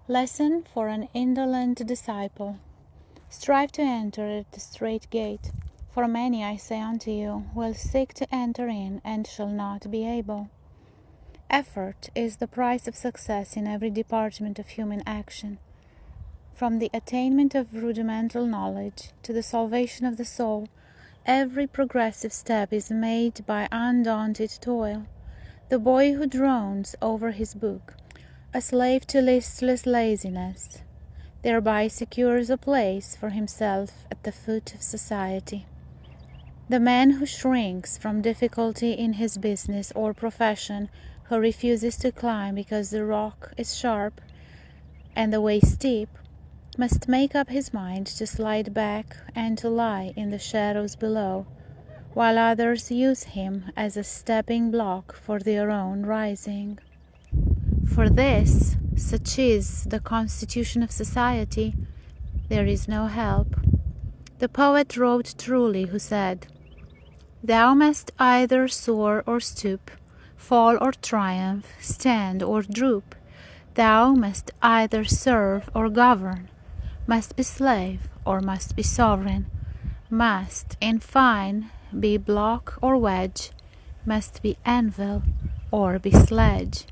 Lesson for an indolent disciple. Strive to enter at the strait gate. For many, I say unto you, will seek to enter in, and shall not be able. Effort is the price of success in every department of human action. From the attainment of rudimental knowledge to the salvation of the soul, every progressive step is made by undaunted toil. The boy who drones over his book, a slave to listless laziness, thereby secures a place for himself at the foot of society. The man who shrinks from difficulty in his business or profession, who refuses to climb because the rock is sharp and the way steep, must make up his mind to slide back and to lie in the shadows below, while others use him as a stepping block for their own rising. For this, such is the constitution of society, there is no help. The poet wrote truly who said, "Thou must either soar or stoop, fall or triumph, stand or droop. Thou must either serve or govern, must be slave or must be sovereign, must, in fine, be block or wedge, must be anvil or be sledge."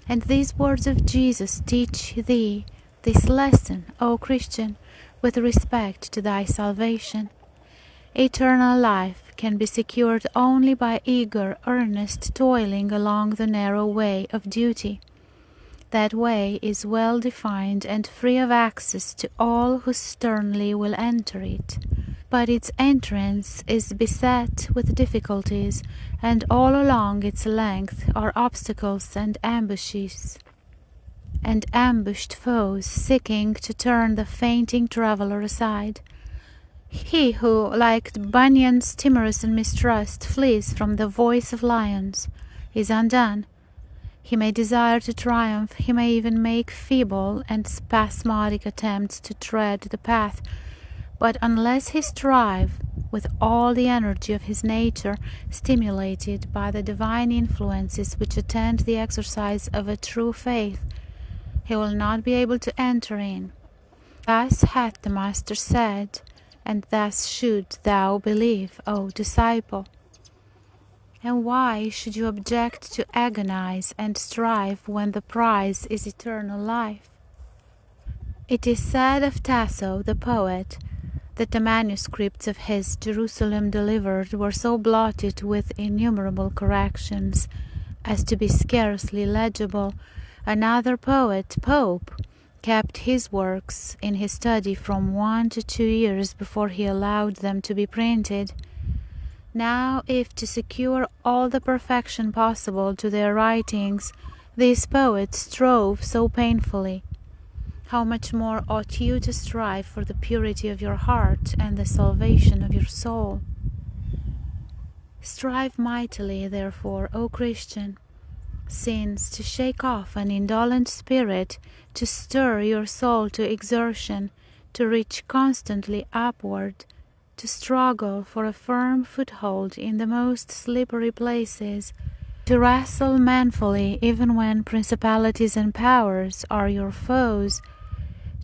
And these words of Jesus teach thee this lesson, O Christian, with respect to thy salvation. Eternal life can be secured only by eager, earnest toiling along the narrow way of duty. That way is well defined and free of access to all who sternly will enter it. But its entrance is beset with difficulties, and all along its length are obstacles and ambushes, and ambushed foes seeking to turn the fainting traveler aside. He who, like Bunyan's timorous and mistrust, flees from the voice of lions, is undone. He may desire to triumph, he may even make feeble and spasmodic attempts to tread the path, but unless he strive with all the energy of his nature, stimulated by the divine influences which attend the exercise of a true faith, he will not be able to enter in. Thus hath the Master said, and thus should thou believe, O disciple. And why should you object to agonize and strive when the prize is eternal life? It is said of Tasso, the poet, that the manuscripts of his Jerusalem Delivered were so blotted with innumerable corrections as to be scarcely legible. Another poet, Pope, kept his works in his study from 1 to 2 years before he allowed them to be printed. Now, if to secure all the perfection possible to their writings, these poets strove so painfully, how much more ought you to strive for the purity of your heart and the salvation of your soul? Strive mightily, therefore, O Christian, since to shake off an indolent spirit, to stir your soul to exertion, to reach constantly upward, to struggle for a firm foothold in the most slippery places, to wrestle manfully even when principalities and powers are your foes,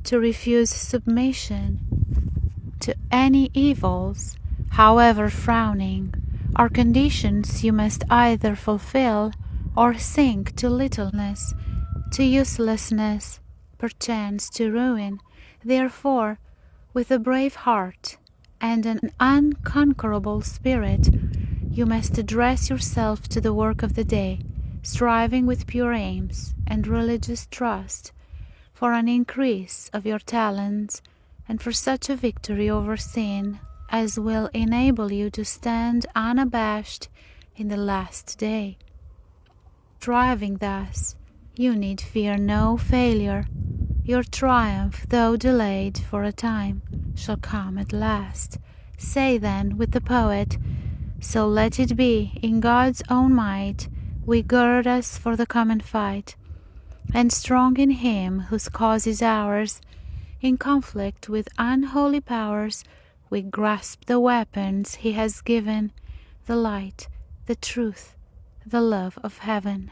to refuse submission to any evils, however frowning, are conditions you must either fulfill or sink to littleness, to uselessness, perchance to ruin. Therefore, with a brave heart and an unconquerable spirit, you must address yourself to the work of the day, striving with pure aims and religious trust for an increase of your talents and for such a victory over sin as will enable you to stand unabashed in the last day. Striving thus, you need fear no failure. Your triumph, though delayed for a time, shall come at last. Say then with the poet, "So let it be, in God's own might, we gird us for the common fight, and strong in Him whose cause is ours, in conflict with unholy powers, we grasp the weapons He has given, the light, the truth, the love of heaven."